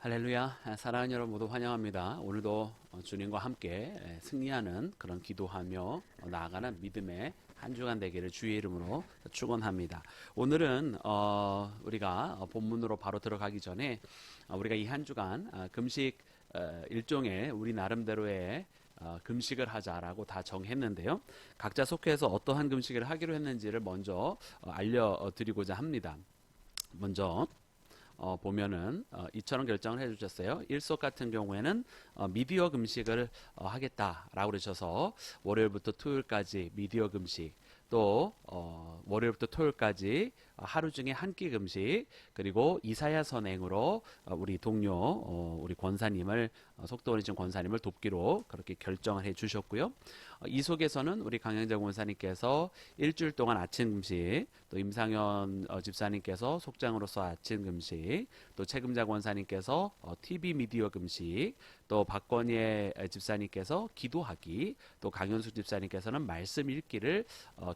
할렐루야. 사랑하는 여러분 모두 환영합니다. 오늘도 주님과 함께 승리하는 그런 기도하며 나아가는 믿음의 한 주간 되기를 주의 이름으로 축원합니다. 오늘은 우리가 본문으로 바로 들어가기 전에 우리가 이 한 주간 금식 일종의 우리 나름대로의 금식을 하자라고 다 정했는데요. 각자 속해서 어떠한 금식을 하기로 했는지를 먼저 알려드리고자 합니다. 먼저 보면은 이처럼 결정을 해주셨어요. 일속 같은 경우에는 미디어 금식을 하겠다라고 그러셔서 월요일부터 토요일까지 미디어 금식, 또 월요일부터 토요일까지 하루 중에 한 끼 금식, 그리고 이사야 선행으로 우리 동료 우리 권사님을 속도 어리신 권사님을 돕기로 그렇게 결정을 해주셨고요. 이 속에서는 우리 강영재 권사님께서 일주일 동안 아침 금식, 또 임상현 집사님께서 속장으로서 아침 금식, 또 책임자 권사님께서 TV 미디어 금식, 또 박권예 집사님께서 기도하기, 또 강현수 집사님께서는 말씀 읽기를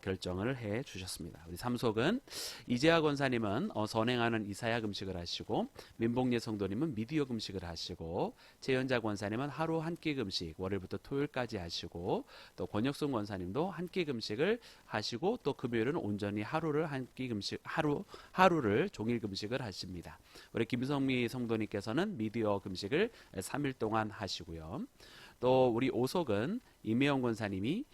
결정을 해 주셨습니다. 우리 삼속은 이재하 권사님은 선행하는 이사야 금식을 하시고, 민봉예 성도님은 미디어 금식을 하시고, 최연자 권사님은 하루 한 끼 금식 월요일부터 토요일까지 하시고, 또 권혁순 권사님도 한 끼 금식을 하시고, 또 금요일은 온전히 하루를 한 끼 금식 하루를 종일 금식을 하십니다. 우리 김성미 성도님께서는 미디어 금식을 3일 동안 하시고요. 또 우리 오속은 임혜영 권사님이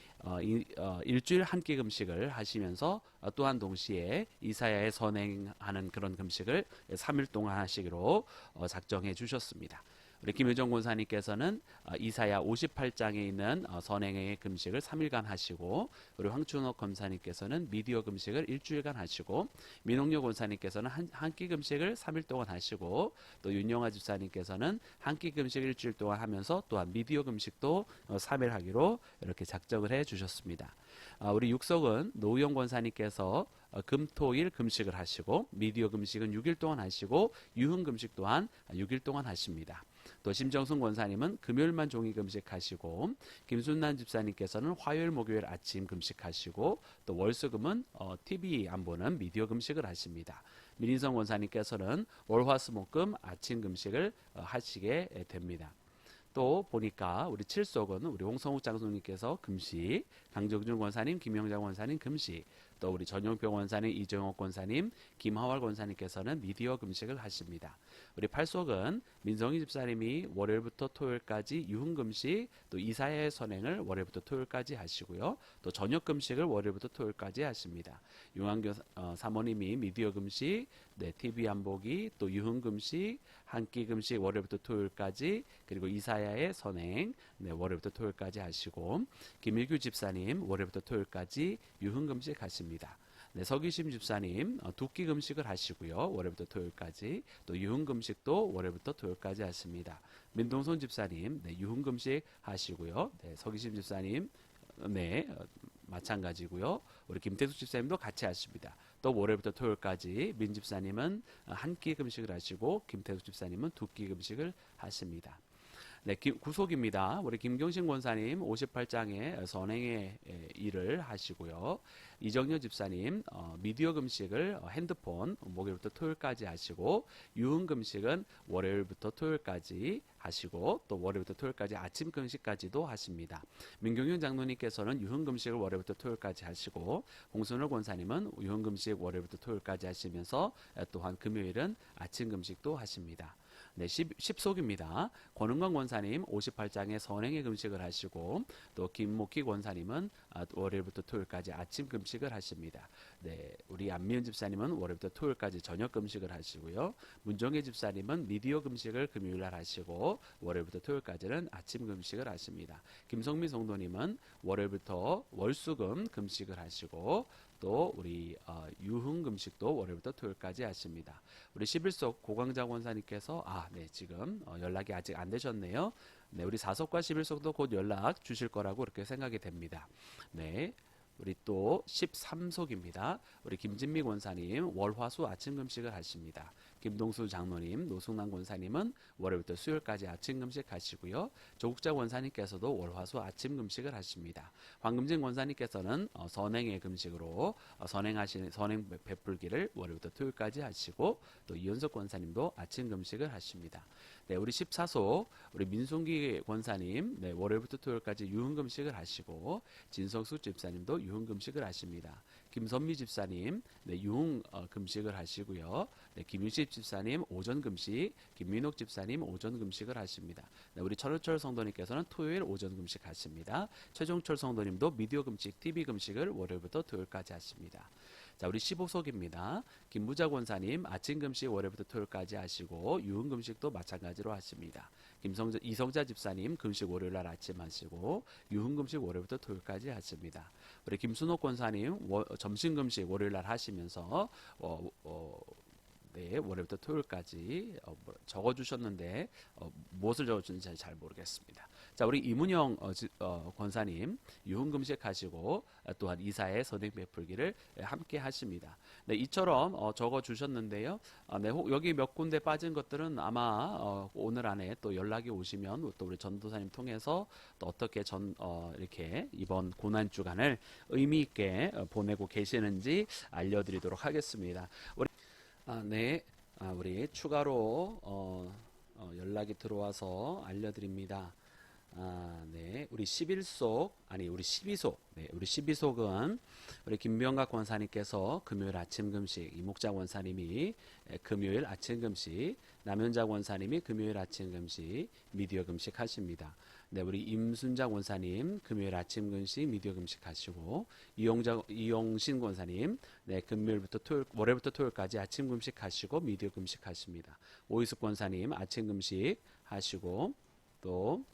일주일 한 끼 금식을 하시면서 또한 동시에 이사야에 선행하는 그런 금식을 3일 동안 하시기로 작정해 주셨습니다. 우리 김효정 권사님께서는 이사야 58장에 있는 선행의 금식을 3일간 하시고, 우리 황춘옥 권사님께서는 미디어 금식을 일주일간 하시고, 민홍료 권사님께서는 한 끼 금식을 3일 동안 하시고, 또 윤영아 집사님께서는 한 끼 금식을 일주일 동안 하면서 또한 미디어 금식도 3일 하기로 이렇게 작정을 해 주셨습니다. 우리 육석은 노우영 권사님께서 금토일 금식을 하시고, 미디어 금식은 6일 동안 하시고, 유흥 금식 또한 6일 동안 하십니다. 또 심정순 권사님은 금요일만 종이 금식하시고, 김순난 집사님께서는 화요일 목요일 아침 금식하시고, 또 월수금은 TV 안 보는 미디어 금식을 하십니다. 민인성 권사님께서는 월화수목금 아침 금식을 하시게 됩니다. 또 보니까 우리 칠속은 우리 홍성욱 장로님께서 금식, 강정준 권사님, 김영자 권사님 금식, 또 우리 전용표 권사님, 이정옥 권사님, 김하월 권사님께서는 미디어 금식을 하십니다. 우리 팔속은 민성희 집사님이 월요일부터 토요일까지 유흥 금식, 또 이사야의 선행을 월요일부터 토요일까지 하시고요. 또 저녁 금식을 월요일부터 토요일까지 하십니다. 용환교 사모님이 미디어 금식, TV 안 보기, 또 유흥 금식, 한 끼 금식 월요일부터 토요일까지, 그리고 이사야의 선행 월요일부터 토요일까지 하시고, 김일규 집사님 월요일부터 토요일까지 유흥 금식 하십니다. 서기심 집사님 두 끼 금식을 하시고요. 월요일부터 토요일까지, 또 유흥 금식도 월요일부터 토요일까지 하십니다. 민동선 집사님 유흥 금식 하시고요. 서기심 집사님 마찬가지고요. 우리 김태숙 집사님도 같이 하십니다. 또 월요일부터 토요일까지 민 집사님은 한 끼 금식을 하시고, 김태숙 집사님은 두 끼 금식을 하십니다. 구속입니다. 우리 김경신 권사님 58장에 선행의 일을 하시고요. 이정효 집사님 미디어 금식을 핸드폰 목요일부터 토요일까지 하시고, 유흥 금식은 월요일부터 토요일까지 하시고, 또 월요일부터 토요일까지 아침 금식까지도 하십니다. 민경윤 장로님께서는 유흥 금식을 월요일부터 토요일까지 하시고, 홍순월 권사님은 유흥 금식 월요일부터 토요일까지 하시면서 또한 금요일은 아침 금식도 하십니다. 10속입니다. 권은광 권사님 58장에 선행의 금식을 하시고, 또 김목희 권사님은 월요일부터 토요일까지 아침 금식을 하십니다. 우리 안미연 집사님은 월요일부터 토요일까지 저녁 금식을 하시고요. 문정혜 집사님은 미디어 금식을 금요일날 하시고, 월요일부터 토요일까지는 아침 금식을 하십니다. 김성미 성도님은 월요일부터 월수금 금식을 하시고, 또 우리 유흥 금식도 월요일부터 토요일까지 하십니다. 우리 11속 고광자 권사님께서 지금 연락이 아직 안 되셨네요. 우리 4속과 11속도 곧 연락 주실 거라고 그렇게 생각이 됩니다. 우리 또 13속입니다. 우리 김진미 권사님 월화수 아침 금식을 하십니다. 김동수 장로님, 노승남 권사님은 월요일부터 수요일까지 아침 금식 하시고요. 조국자 권사님께서도 월화수 아침 금식을 하십니다. 황금진 권사님께서는 선행의 금식으로 선행 베풀기를 월요일부터 토요일까지 하시고, 또 이현석 권사님도 아침 금식을 하십니다. 네, 우리 14소 우리 민송기 권사님, 네, 월요일부터 토요일까지 유흥금식을 하시고, 진성수 집사님도 유흥금식을 하십니다. 김선미 집사님, 네, 금식을 하시고요. 네, 김윤식 집사님 오전 금식, 김민옥 집사님 오전 금식을 하십니다. 네, 우리 철우철 성도님께서는 토요일 오전 금식 하십니다. 최종철 성도님도 미디어 금식, TV 금식을 월요일부터 토요일까지 하십니다. 자, 우리 15속입니다. 김부자 권사님 아침 금식 월요일부터 토요일까지 하시고, 유흥 금식도 마찬가지로 하십니다. 이성자 집사님 금식 월요일날 아침 하시고, 유흥 금식 월요일부터 토요일까지 하십니다. 우리 김순옥 권사님 점심 금식 월요일날 하시면서 네, 월요일부터 토요일까지 적어주셨는데 무엇을 적어주는지 잘 모르겠습니다. 자, 우리 이문영 권사님 유흥금식 하시고, 또한 이사의 선행 베풀기를 함께 하십니다. 네, 이처럼 적어주셨는데요. 네, 여기 몇 군데 빠진 것들은 아마 오늘 안에 또 연락이 오시면 또 우리 전도사님 통해서 또 어떻게 이렇게 이번 고난 주간을 의미 있게 보내고 계시는지 알려드리도록 하겠습니다. 우리 추가로 연락이 들어와서 알려드립니다. 우리 11속, 우리 12속, 우리 12속은 우리 김병각 권사님께서 금요일 아침 금식, 이목자 권사님이 금요일 아침 금식, 남현자 권사님이 금요일 아침 금식, 미디어 금식 하십니다. 네, 우리 임순자 권사님 금요일 아침 금식, 미디어 금식 하시고, 이용신 권사님 네, 월요일부터 토요일까지 아침 금식 하시고 미디어 금식 하십니다. 오이숙 권사님 아침 금식 하시고, 또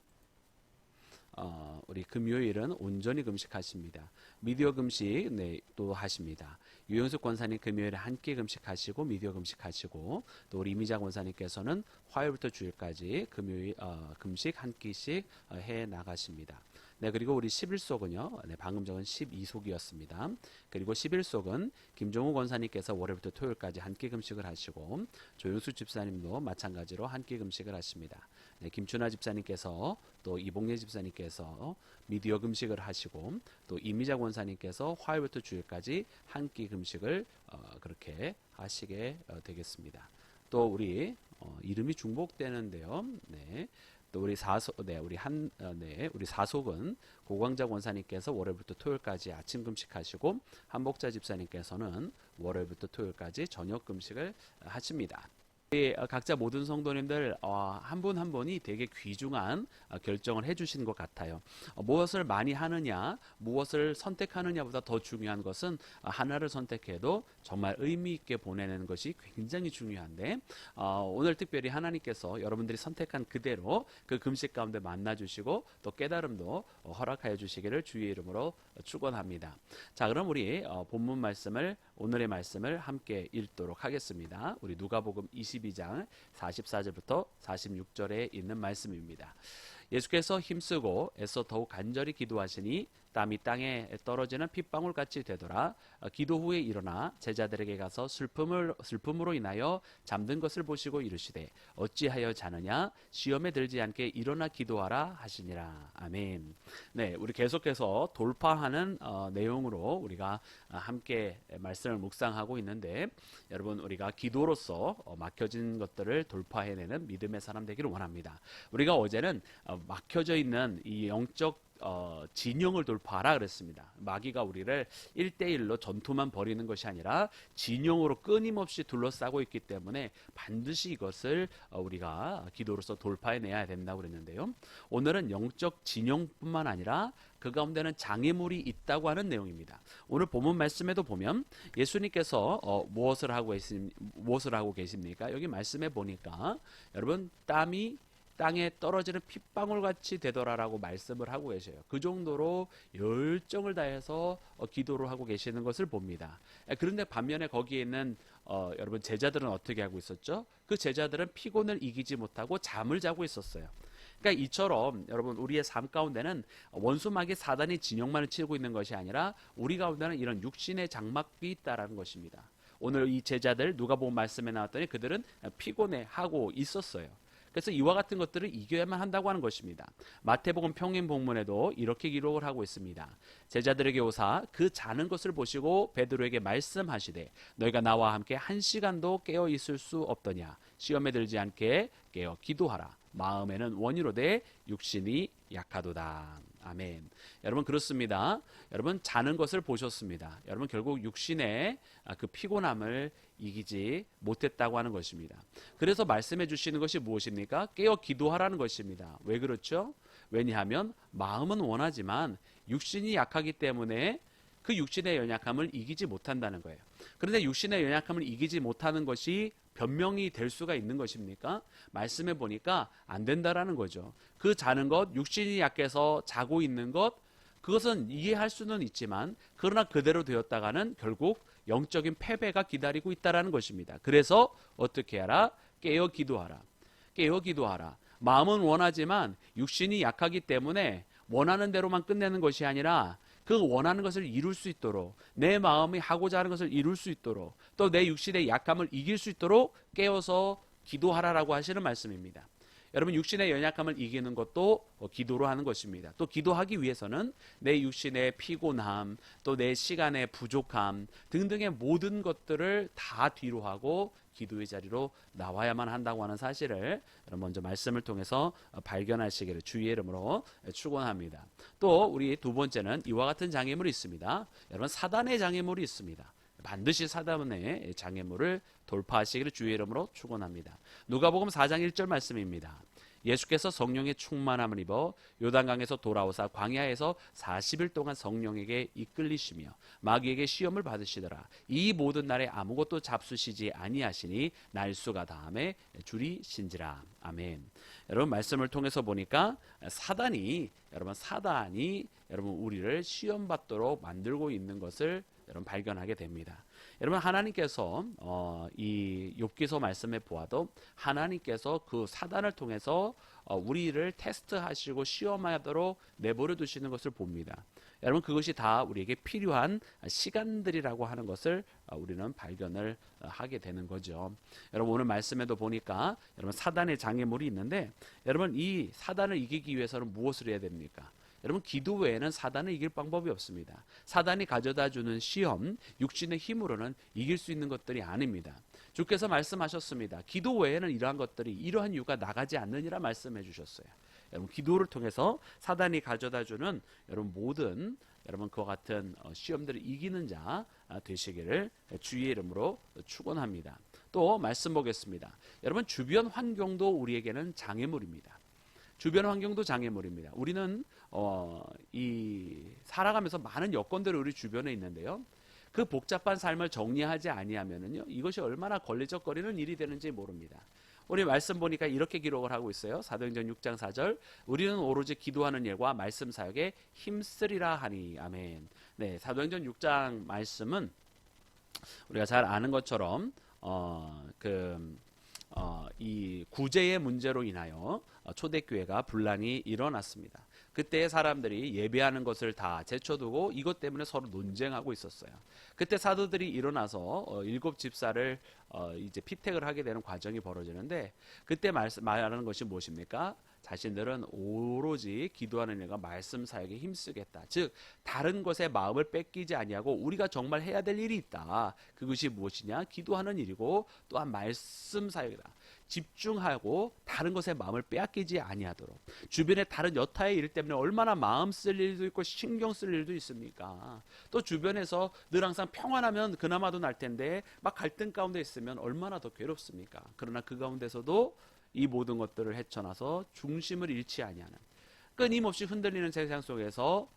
우리 금요일은 온전히 금식하십니다. 미디어 금식 또 하십니다. 유영숙 권사님 금요일에 한 끼 금식하시고 미디어 금식하시고, 또 우리 이미자 권사님께서는 화요일부터 주일까지 금요일 금식 한 끼씩 해 나가십니다. 네, 그리고 우리 11속은요. 네, 방금 적은 12속이었습니다. 그리고 11속은 김종우 권사님께서 월요일부터 토요일까지 한 끼 금식을 하시고, 조용수 집사님도 마찬가지로 한 끼 금식을 하십니다. 네, 김춘하 집사님께서 또 이봉례 집사님께서 미디어 금식을 하시고, 또 이미자 권사님께서 화요일부터 주일까지 한 끼 금식을 그렇게 하시게 되겠습니다. 또 우리 이름이 중복되는데요. 네. 또 우리 우리 사속은 고광자 권사님께서 월요일부터 토요일까지 아침 금식하시고, 한복자 집사님께서는 월요일부터 토요일까지 저녁 금식을 하십니다. 각자 모든 성도님들 한 분 한 분이 되게 귀중한 결정을 해주신 것 같아요. 무엇을 많이 하느냐, 무엇을 선택하느냐보다 더 중요한 것은 하나를 선택해도 정말 의미 있게 보내는 것이 굉장히 중요한데, 오늘 특별히 하나님께서 여러분들이 선택한 그대로 그 금식 가운데 만나주시고, 또 깨달음도 허락하여 주시기를 주의 이름으로 축원합니다. 자, 그럼 우리 본문 말씀을, 오늘의 말씀을 함께 읽도록 하겠습니다. 우리 누가복음 22장 44절부터 46절에 있는 말씀입니다. 예수께서 힘쓰고 애써 더욱 간절히 기도하시니 땀이 땅에 떨어지는 핏방울같이 되더라. 기도 후에 일어나 제자들에게 가서 슬픔으로 인하여 잠든 것을 보시고 이르시되 어찌하여 자느냐, 시험에 들지 않게 일어나 기도하라 하시니라. 아멘. 네, 우리 계속해서 돌파하는 내용으로 우리가 함께 말씀을 묵상하고 있는데, 여러분 우리가 기도로서 막혀진 것들을 돌파해내는 믿음의 사람 되기를 원합니다. 우리가 어제는 막혀져 있는 이 영적 진영을 돌파하라 그랬습니다. 마귀가 우리를 1대1로 전투만 벌이는 것이 아니라 진영으로 끊임없이 둘러싸고 있기 때문에 반드시 이것을 우리가 기도로서 돌파해내야 된다고 그랬는데요. 오늘은 영적 진영뿐만 아니라 그 가운데는 장애물이 있다고 하는 내용입니다. 오늘 본문 말씀에도 보면 예수님께서 무엇을 하고 계십니까? 여기 말씀해 보니까 여러분, 땀이 땅에 떨어지는 핏방울같이 되더라라고 말씀을 하고 계셔요. 그 정도로 열정을 다해서 기도를 하고 계시는 것을 봅니다. 그런데 반면에 거기에 있는 여러분 제자들은 어떻게 하고 있었죠? 그 제자들은 피곤을 이기지 못하고 잠을 자고 있었어요. 그러니까 이처럼 여러분 우리의 삶 가운데는 원수마귀 사단이 진영만을 치고 있는 것이 아니라 우리 가운데는 이런 육신의 장막이 있다라는 것입니다. 오늘 이 제자들 누가복음 말씀에 나왔더니 그들은 피곤해하고 있었어요. 그래서 이와 같은 것들을 이겨야만 한다고 하는 것입니다. 마태복음 평행본문에도 이렇게 기록을 하고 있습니다. 제자들에게 오사 그 자는 것을 보시고 베드로에게 말씀하시되 너희가 나와 함께 1시간도 깨어 있을 수 없더냐. 시험에 들지 않게 깨어 기도하라. 마음에는 원이로되 육신이 약하도다. 아멘. 여러분 그렇습니다. 여러분 자는 것을 보셨습니다. 여러분 결국 육신의 그 피곤함을 이기지 못했다고 하는 것입니다. 그래서 말씀해 주시는 것이 무엇입니까? 깨어 기도하라는 것입니다. 왜 그렇죠? 왜냐하면 마음은 원하지만 육신이 약하기 때문에 그 육신의 연약함을 이기지 못한다는 거예요. 그런데 육신의 연약함을 이기지 못하는 것이 변명이 될 수가 있는 것입니까? 말씀해 보니까 안 된다라는 거죠. 그 자는 것, 육신이 약해서 자고 있는 것, 그것은 이해할 수는 있지만 그러나 그대로 되었다가는 결국 영적인 패배가 기다리고 있다라는 것입니다. 그래서 어떻게 하라? 깨어 기도하라. 깨어 기도하라. 마음은 원하지만 육신이 약하기 때문에 원하는 대로만 끝내는 것이 아니라 그 원하는 것을 이룰 수 있도록 내 마음이 하고자 하는 것을 이룰 수 있도록 또 내 육신의 약함을 이길 수 있도록 깨어서 기도하라라고 하시는 말씀입니다. 여러분 육신의 연약함을 이기는 것도 기도로 하는 것입니다. 또 기도하기 위해서는 내 육신의 피곤함 또 내 시간의 부족함 등등의 모든 것들을 다 뒤로 하고 기도의 자리로 나와야만 한다고 하는 사실을 먼저 말씀을 통해서 발견하시기를 주의 이름으로 축원합니다. 또 우리 두 번째는 이와 같은 장애물이 있습니다. 여러분 사단의 장애물이 있습니다. 반드시 사단의 장애물을 돌파하시기를 주의 이름으로 축원합니다. 누가복음 4장 1절 말씀입니다. 예수께서 성령의 충만함을 입어 요단강에서 돌아오사 광야에서 40일 동안 성령에게 이끌리시며 마귀에게 시험을 받으시더라. 이 모든 날에 아무것도 잡수시지 아니하시니 날수가 다함에 줄이신지라. 아멘. 여러분 말씀을 통해서 보니까 사단이 여러분 우리를 시험 받도록 만들고 있는 것을 여러분 발견하게 됩니다. 여러분 하나님께서 이 욥기서 말씀해 보아도 하나님께서 그 사단을 통해서 우리를 테스트하시고 시험하도록 내버려 두시는 것을 봅니다. 여러분 그것이 다 우리에게 필요한 시간들이라고 하는 것을 우리는 발견을 하게 되는 거죠. 여러분 오늘 말씀에도 보니까 여러분 사단의 장애물이 있는데 여러분 이 사단을 이기기 위해서는 무엇을 해야 됩니까? 여러분 기도 외에는 사단을 이길 방법이 없습니다. 사단이 가져다주는 시험, 육신의 힘으로는 이길 수 있는 것들이 아닙니다. 주께서 말씀하셨습니다. 기도 외에는 이러한 이유가 나가지 않느니라 말씀해 주셨어요. 여러분 기도를 통해서 사단이 가져다주는 여러분 그와 같은 시험들을 이기는 자 되시기를 주의 이름으로 축원합니다. 또 말씀 보겠습니다. 여러분 주변 환경도 우리에게는 장애물입니다. 주변 환경도 장애물입니다. 우리는 살아가면서 많은 여건들이 우리 주변에 있는데요. 그 복잡한 삶을 정리하지 아니하면은요, 이것이 얼마나 걸리적거리는 일이 되는지 모릅니다. 우리 말씀 보니까 이렇게 기록을 하고 있어요. 사도행전 6장 4절. 우리는 오로지 기도하는 일과 말씀 사역에 힘쓰리라 하니. 아멘. 네, 사도행전 6장 말씀은 우리가 잘 아는 것처럼 이 구제의 문제로 인하여 초대교회가 분란이 일어났습니다. 그때 사람들이 예배하는 것을 다 제쳐두고 이것 때문에 서로 논쟁하고 있었어요. 그때 사도들이 일어나서 7 집사를 이제 피택을 하게 되는 과정이 벌어지는데 그때 말하는 것이 무엇입니까? 자신들은 오로지 기도하는 일과 말씀 사역에 힘쓰겠다. 즉 다른 것에 마음을 뺏기지 아니하고 우리가 정말 해야 될 일이 있다. 그것이 무엇이냐? 기도하는 일이고 또한 말씀 사역이다. 집중하고 다른 것에 마음을 빼앗기지 아니하도록. 주변에 다른 여타의 일 때문에 얼마나 마음 쓸 일도 있고 신경 쓸 일도 있습니까? 또 주변에서 늘 항상 평안하면 그나마도 날 텐데 막 갈등 가운데 있으면 얼마나 더 괴롭습니까? 그러나 그 가운데서도 이 모든 것들을 헤쳐나서 중심을 잃지 아니하는, 끊임없이 흔들리는 세상 속에서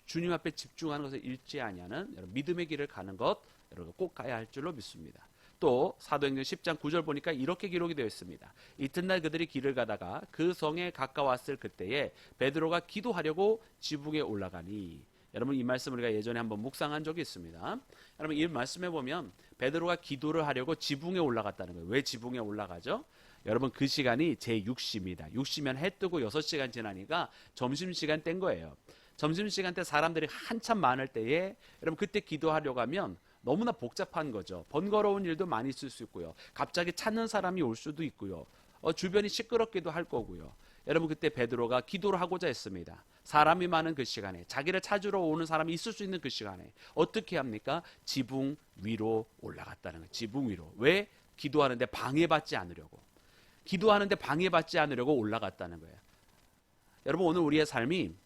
주님 앞에 집중하는 것을 잃지 아니하는 믿음의 길을 가는 것 여러분 꼭 가야 할 줄로 믿습니다. 또 사도행전 10장 9절 보니까 이렇게 기록이 되어 있습니다. 이튿날 그들이 길을 가다가 그 성에 가까웠을 그때에 베드로가 기도하려고 지붕에 올라가니. 여러분 이 말씀 우리가 예전에 한번 묵상한 적이 있습니다. 여러분 이 말씀에 보면 베드로가 기도를 하려고 지붕에 올라갔다는 거예요. 왜 지붕에 올라가죠? 여러분 그 시간이 제6시입니다. 6시면 해 뜨고 6시간 지나니까 점심시간 땐 거예요. 점심시간 때 사람들이 한참 많을 때에 여러분 그때 기도하려고 하면 너무나 복잡한 거죠. 번거로운 일도 많이 있을 수 있고요. 갑자기 찾는 사람이 올 수도 있고요. 주변이 시끄럽기도 할 거고요. 여러분 그때 베드로가 기도를 하고자 했습니다. 사람이 많은 그 시간에, 자기를 찾으러 오는 사람이 있을 수 있는 그 시간에 어떻게 합니까? 지붕 위로 올라갔다는 거예요. 지붕 위로. 왜? 기도하는데 방해받지 않으려고. 기도하는데 방해받지 않으려고 올라갔다는 거예요. 여러분 오늘 우리의 삶이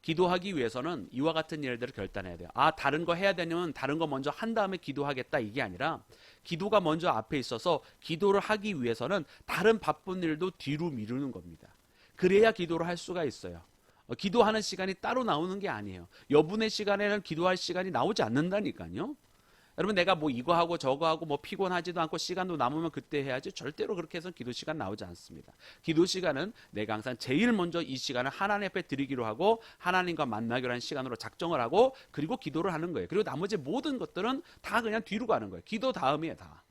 기도하기 위해서는 이와 같은 일들을 결단해야 돼요. 다른 거 해야 되면 다른 거 먼저 한 다음에 기도하겠다, 이게 아니라 기도가 먼저 앞에 있어서 기도를 하기 위해서는 다른 바쁜 일도 뒤로 미루는 겁니다. 그래야 기도를 할 수가 있어요. 기도하는 시간이 따로 나오는 게 아니에요. 여분의 시간에는 기도할 시간이 나오지 않는다니까요. 여러분 내가 뭐 이거 하고 저거 하고 뭐 피곤하지도 않고 시간도 남으면 그때 해야지, 절대로 그렇게 해서 기도 시간 나오지 않습니다. 기도 시간은 내가 항상 제일 먼저 이 시간을 하나님 앞에 드리기로 하고 하나님과 만나기로 하는 시간으로 작정을 하고 그리고 기도를 하는 거예요. 그리고 나머지 모든 것들은 다 그냥 뒤로 가는 거예요. 기도 다음이에요, 다.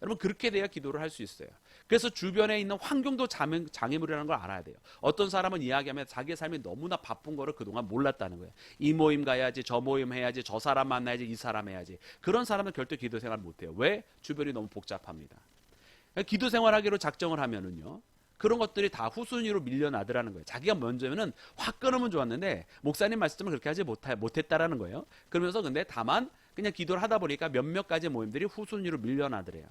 여러분 그렇게 돼야 기도를 할 수 있어요. 그래서 주변에 있는 환경도 장애물이라는 걸 알아야 돼요. 어떤 사람은 이야기하면 자기의 삶이 너무나 바쁜 거를 그동안 몰랐다는 거예요. 이 모임 가야지, 저 모임 해야지, 저 사람 만나야지, 이 사람 해야지. 그런 사람은 절대 기도 생활 못해요. 왜? 주변이 너무 복잡합니다. 기도 생활하기로 작정을 하면은요, 그런 것들이 다 후순위로 밀려나더라는 거예요. 자기가 먼저면은 확 끊으면 좋았는데 목사님 말씀을 그렇게 하지 못했다라는 거예요. 그러면서 근데 다만 그냥 기도를 하다 보니까 몇몇 가지 모임들이 후순위로 밀려나더래요.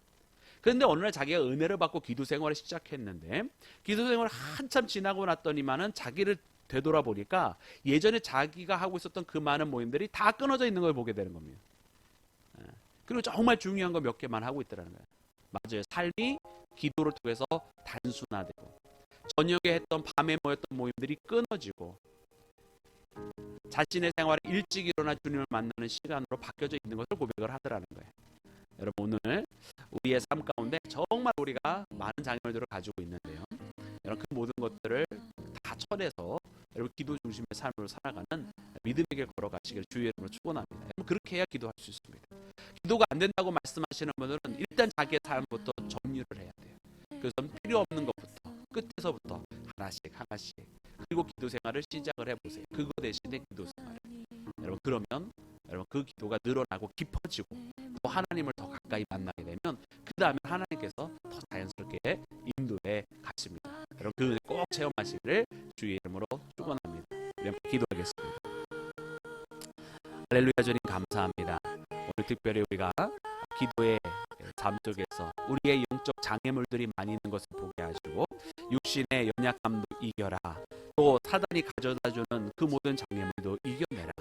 그런데 어느 날 자기가 은혜를 받고 기도 생활을 시작했는데 기도 생활을 한참 지나고 났더니만은 자기를 되돌아보니까 예전에 자기가 하고 있었던 그 많은 모임들이 다 끊어져 있는 걸 보게 되는 겁니다. 그리고 정말 중요한 거 몇 개만 하고 있더라는 거예요. 맞아요. 삶이 기도를 통해서 단순화되고 저녁에 했던 밤에 모였던 모임들이 끊어지고 자신의 생활에 일찍 일어나 주님을 만나는 시간으로 바뀌어져 있는 것을 고백을 하더라는 거예요. 여러분 오늘 우리의 삶 가운데 정말 우리가 많은 장애물들을 가지고 있는데요. 여러분 그 모든 것들을 다 쳐내서 여러분 기도 중심의 삶으로 살아가는 믿음의 길 걸어가시길 주의 이름으로 축원합니다. 여러분 그렇게 해야 기도할 수 있습니다. 기도가 안 된다고 말씀하시는 분들은 일단 자기의 삶부터 정리를 해야 돼요. 그래서 필요 없는 것부터 끝에서부터 하나씩 하나씩 그리고 기도 생활을 시작을 해보세요. 그거 대신에 기도 생활. 여러분 그러면 여러분 그 기도가 늘어나고 깊어지고 또 하나님을 더 가까이 만나게 되면 그 다음에 하나님께서 더 자연스럽게 인도해 가십니다. 여러분 그 은혜 꼭 체험하시기를 주의 이름으로 축원합니다. 우리 함께 기도하겠습니다. 할렐루야. 주님 감사합니다. 오늘 특별히 우리가 기도의 삶 속에서 우리의 영적 장애물들이 많이 있는 것을 보게 하시고 육신의 연약함도 이겨라. 또 사단이 가져다주는 그 모든 장애물도 이겨내라.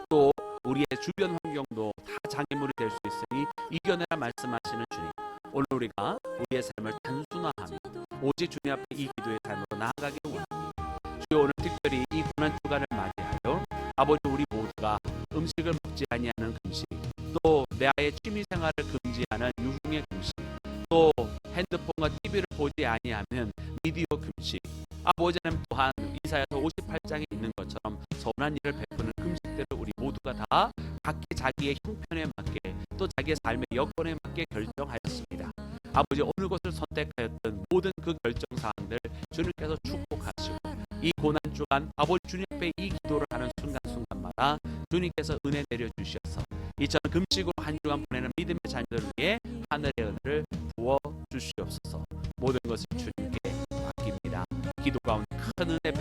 또 우리의 주변 환경도 다 장애물이 될 수 있으니 이겨내라 말씀하시는 주님. 오늘 우리가 우리의 삶을 단순화하며 오직 주님 앞에 이 기도의 삶으로 나아가길 원합니다. 주여 오늘 특별히 이 고난 주간을 맞이하여 아버지 우리 모두가 음식을 먹지 아니하는 금식, 또 나의 취미생활을 금지하는 유흥의 금식, 또 핸드폰과 TV를 보지 아니하는 미디어 금식, 아버지는 또한 이사야서 58장에 있는 것처럼 선한 일을 베푸는 금식들을 우리 모두가 다 각기 자기의 형편에 맞게 또 자기의 삶의 여건에 맞게 결정하였습니다. 아버지 어느 것을 선택하였던 모든 그 결정사항들 주님께서 축복하시고 이 고난주간 아버지 주님 앞에 이 기도를 하는 순간순간마다 주님께서 은혜 내려주셔서 이처럼 금식으로 한 주간 보내는 믿음의 자녀들을 위해 하늘의 은혜를 부어주시옵소서. 모든 것을 주님께 맡깁니다. 기도 가운데 큰 은혜